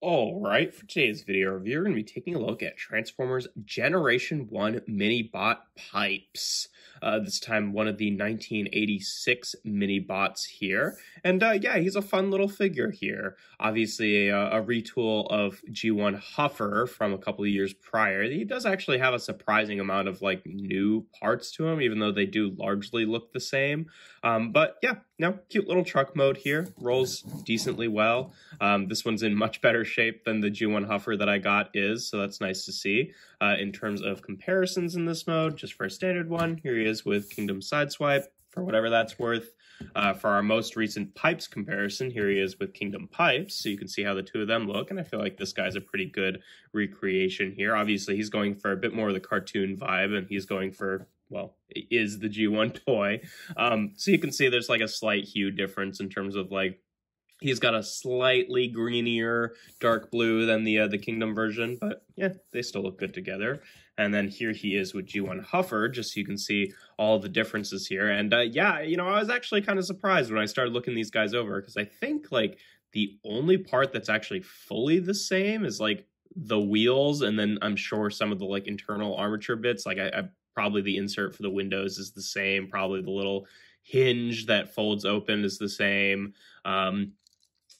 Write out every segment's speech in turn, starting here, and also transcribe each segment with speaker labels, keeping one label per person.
Speaker 1: All right, for today's video review, we're going to be taking a look at Transformers Generation 1 Minibot Pipes. This time, one of the 1986 Minibots here. And yeah, he's a fun little figure here. Obviously, a retool of G1 Huffer from a couple of years prior. He does actually have a surprising amount of like new parts to him, even though they do largely look the same. But yeah, no, cute little truck mode here. Rolls decently well. This one's in much better shape than the G1 Huffer that I got is, so that's nice to see. In terms of comparisons in this mode, just for a standard one, here he is with Kingdom Sideswipe, for whatever that's worth. For our most recent Pipes comparison, here he is with Kingdom Pipes, so you can see how the two of them look, and I feel like this guy's a pretty good recreation here. Obviously, he's going for a bit more of the cartoon vibe, and he's going for, well, it is the G1 toy. So you can see there's like a slight hue difference in terms of like, he's got a slightly greenier dark blue than the Kingdom version, but yeah, they still look good together. And then here he is with G1 Huffer, just so you can see all the differences here. And yeah, you know, I was actually kind of surprised when I started looking these guys over, because I think like the only part that's actually fully the same is like the wheels, and then I'm sure some of the like internal armature bits, like I probably the insert for the windows is the same, probably the little hinge that folds open is the same.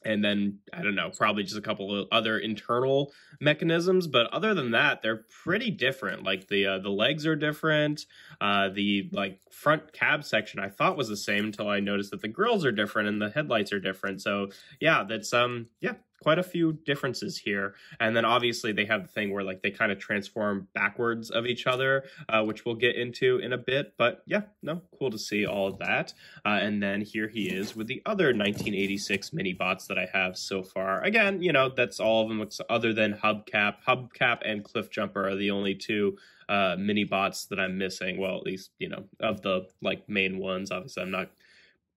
Speaker 1: And then, I don't know, probably just a couple of other internal mechanisms. But other than that, they're pretty different. Like the legs are different. The like front cab section I thought was the same until I noticed that the grills are different and the headlights are different. So yeah, that's yeah, quite a few differences here. And then obviously they have the thing where like they kind of transform backwards of each other, which we'll get into in a bit. But yeah, no, cool to see all of that. And then here he is with the other 1986 Minibots that I have so far. Again, you know, that's all of them other than Hubcap. Hubcap and Cliff Jumper are the only two Minibots that I'm missing. Well, at least, you know, of the like main ones. Obviously, I'm not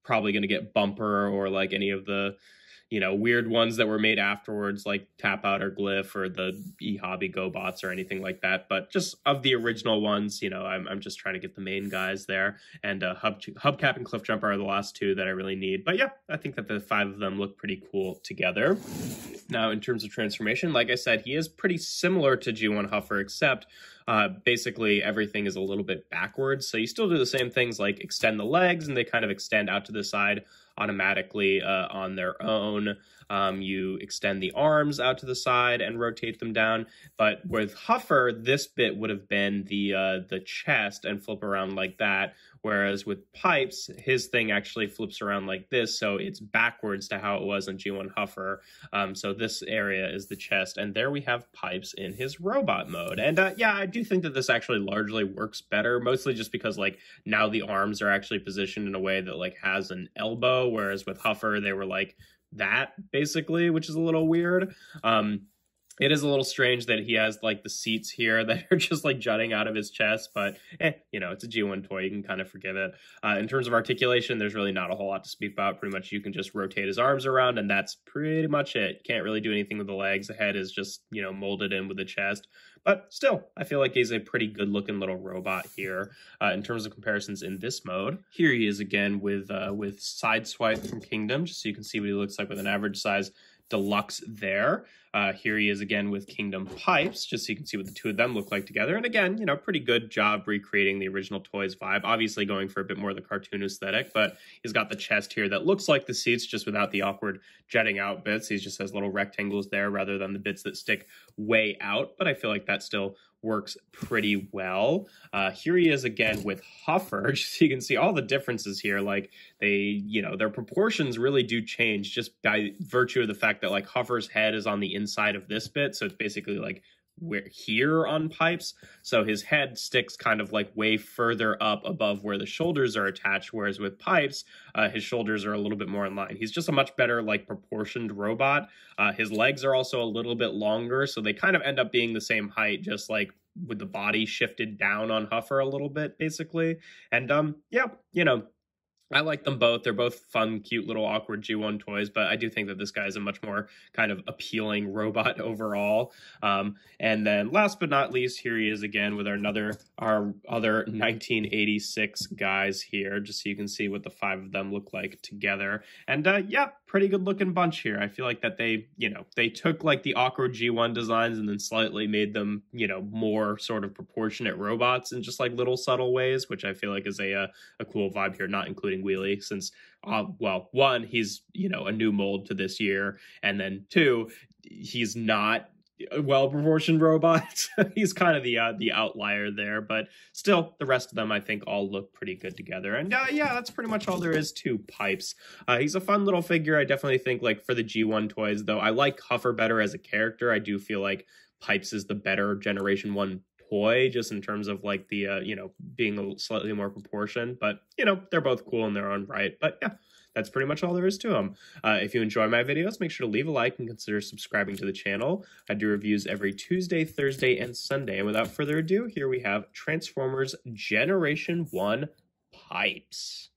Speaker 1: probably going to get Bumper or like any of the, you know, weird ones that were made afterwards, like Tap Out or Glyph or the E-Hobby Go-Bots or anything like that. But just of the original ones, you know, I'm just trying to get the main guys there. And Hubcap and Cliff Jumper are the last two that I really need. But yeah, I think that the five of them look pretty cool together. Now, in terms of transformation, like I said, he is pretty similar to G1 Huffer, except basically everything is a little bit backwards. So you still do the same things like extend the legs, and they kind of extend out to the side automatically on their own. You extend the arms out to the side and rotate them down. But with Huffer, this bit would have been the chest and flip around like that. Whereas with Pipes, his thing actually flips around like this, so it's backwards to how it was in G1 Huffer. So this area is the chest, and there we have Pipes in his robot mode. And yeah, I do think that this actually largely works better, mostly just because like now the arms are actually positioned in a way that like has an elbow, whereas with Huffer they were like that basically, which is a little weird. It is a little strange that he has like the seats here that are just like jutting out of his chest, but you know, it's a G1 toy, you can kind of forgive it. In terms of articulation, there's really not a whole lot to speak about. Pretty much you can just rotate his arms around and that's pretty much it. Can't really do anything with the legs. The head is just, you know, molded in with the chest. But still, I feel like he's a pretty good-looking little robot here. In terms of comparisons in this mode, here he is again with Sideswipe from Kingdom, just so you can see what he looks like with an average size deluxe there. Here he is again with Kingdom Pipes, just so you can see what the two of them look like together. And again, you know, pretty good job recreating the original toys vibe. Obviously going for a bit more of the cartoon aesthetic, but he's got the chest here that looks like the seats, just without the awkward jetting out bits. He just has little rectangles there rather than the bits that stick way out, but I feel like that still works pretty well. Here he is again with Huffer, just so you can see all the differences here. Like they, you know, their proportions really do change just by virtue of the fact that like Huffer's head is on the inside of this bit. So it's basically like we're here on Pipes. So his head sticks kind of like way further up above where the shoulders are attached. Whereas with Pipes, his shoulders are a little bit more in line. He's just a much better like proportioned robot. His legs are also a little bit longer. So they kind of end up being the same height, just like with the body shifted down on Huffer a little bit, basically. And yeah, you know, I like them both. They're both fun, cute, little awkward G1 toys, but I do think that this guy is a much more kind of appealing robot overall. And then last but not least, here he is again with our other 1986 guys here, just so you can see what the five of them look like together. And yeah, pretty good looking bunch here. I feel like that they, they took like the awkward G1 designs and then slightly made them, more sort of proportionate robots in just like little subtle ways, which I feel like is a cool vibe here, not including Wheelie, since, well, one, he's, a new mold to this year, and then two, he's not a well-proportioned robot. He's kind of the outlier there, but still the rest of them I think all look pretty good together. And yeah, that's pretty much all there is to Pipes. He's a fun little figure. I definitely think like for the G1 toys, though, I like Huffer better as a character. I do feel like Pipes is the better Generation 1 toy, just in terms of like the being a slightly more proportioned, but they're both cool in their own right. But yeah, that's pretty much all there is to them. If you enjoy my videos, make sure to leave a like and consider subscribing to the channel. I do reviews every Tuesday, Thursday, and Sunday. And without further ado, here we have Transformers Generation 1 Pipes.